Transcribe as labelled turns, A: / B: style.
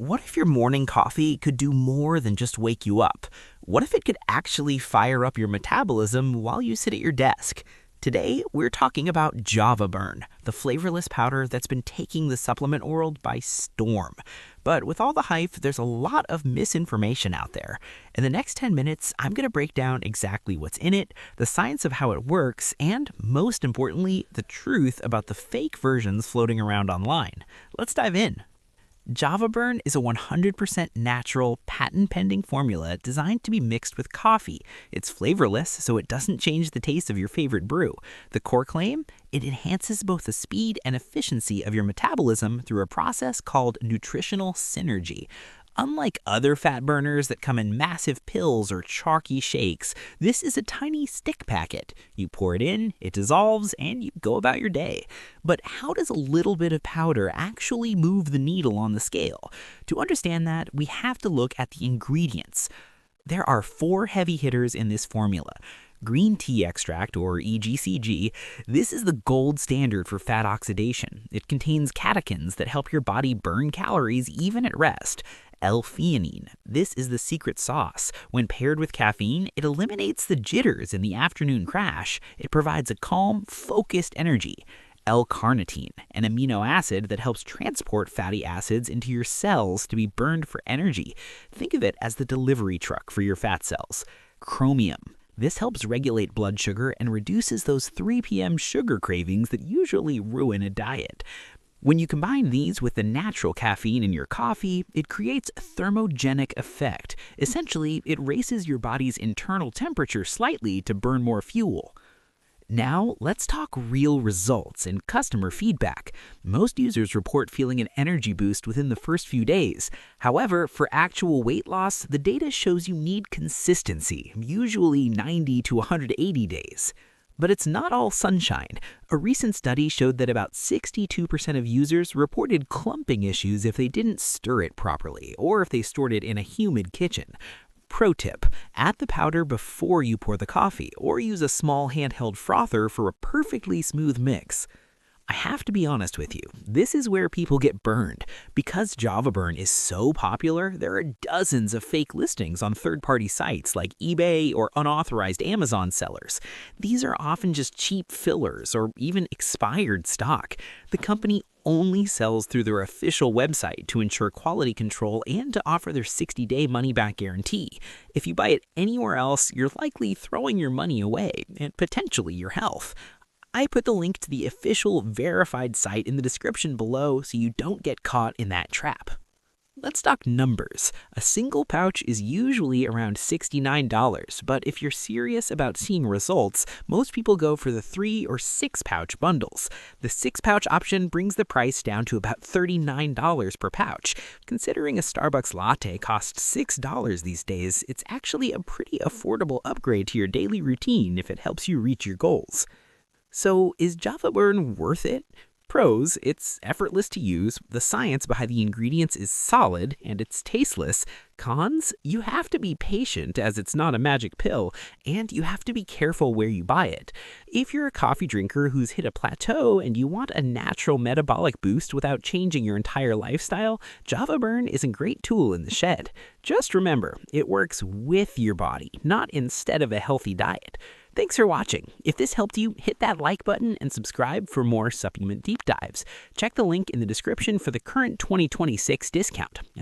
A: What if your morning coffee could do more than just wake you up? What if it could actually fire up your metabolism while you sit at your desk? Today, we're talking about Java Burn, the flavorless powder that's been taking the supplement world by storm. But with all the hype, there's a lot of misinformation out there. In the next 10 minutes, I'm going to break down exactly what's in it, the science of how it works, and most importantly, the truth about the fake versions floating around online. Let's dive in. Java Burn is a 100% natural, patent-pending formula designed to be mixed with coffee. It's flavorless, so it doesn't change the taste of your favorite brew. The core claim? It enhances both the speed and efficiency of your metabolism through a process called nutritional synergy. Unlike other fat burners that come in massive pills or chalky shakes, this is a tiny stick packet. You pour it in, it dissolves, and you go about your day. But how does a little bit of powder actually move the needle on the scale? To understand that, we have to look at the ingredients. There are 4 heavy hitters in this formula. Green tea extract, or EGCG, this is the gold standard for fat oxidation. It contains catechins that help your body burn calories even at rest. L-theanine. This is the secret sauce. When paired with caffeine, it eliminates the jitters in the afternoon crash. It provides a calm, focused energy. L-carnitine, an amino acid that helps transport fatty acids into your cells to be burned for energy. Think of it as the delivery truck for your fat cells. Chromium. This helps regulate blood sugar and reduces those 3 p.m. sugar cravings that usually ruin a diet. When you combine these with the natural caffeine in your coffee, it creates a thermogenic effect. Essentially, it raises your body's internal temperature slightly to burn more fuel. Now, let's talk real results and customer feedback. Most users report feeling an energy boost within the first few days. However, for actual weight loss, the data shows you need consistency, usually 90 to 180 days. But it's not all sunshine. A recent study showed that about 62% of users reported clumping issues if they didn't stir it properly or if they stored it in a humid kitchen. Pro tip, add the powder before you pour the coffee or use a small handheld frother for a perfectly smooth mix. I have to be honest with you, this is where people get burned. Because Java Burn is so popular, there are dozens of fake listings on third-party sites like eBay or unauthorized Amazon sellers. These are often just cheap fillers or even expired stock. The company only sells through their official website to ensure quality control and to offer their 60-day money-back guarantee. If you buy it anywhere else, you're likely throwing your money away and potentially your health. I put the link to the official verified site in the description below so you don't get caught in that trap. Let's talk numbers. A single pouch is usually around $69, but if you're serious about seeing results, most people go for the 3 or 6 pouch bundles. The 6 pouch option brings the price down to about $39 per pouch. Considering a Starbucks latte costs $6 these days, it's actually a pretty affordable upgrade to your daily routine if it helps you reach your goals. So, is Java Burn worth it? Pros, it's effortless to use, the science behind the ingredients is solid, and it's tasteless. Cons, you have to be patient as it's not a magic pill, and you have to be careful where you buy it. If you're a coffee drinker who's hit a plateau and you want a natural metabolic boost without changing your entire lifestyle, Java Burn is a great tool in the shed. Just remember, it works with your body, not instead of a healthy diet. Thanks for watching. If this helped you, hit that like button and subscribe for more supplement deep dives. Check the link in the description for the current 2026 discount. And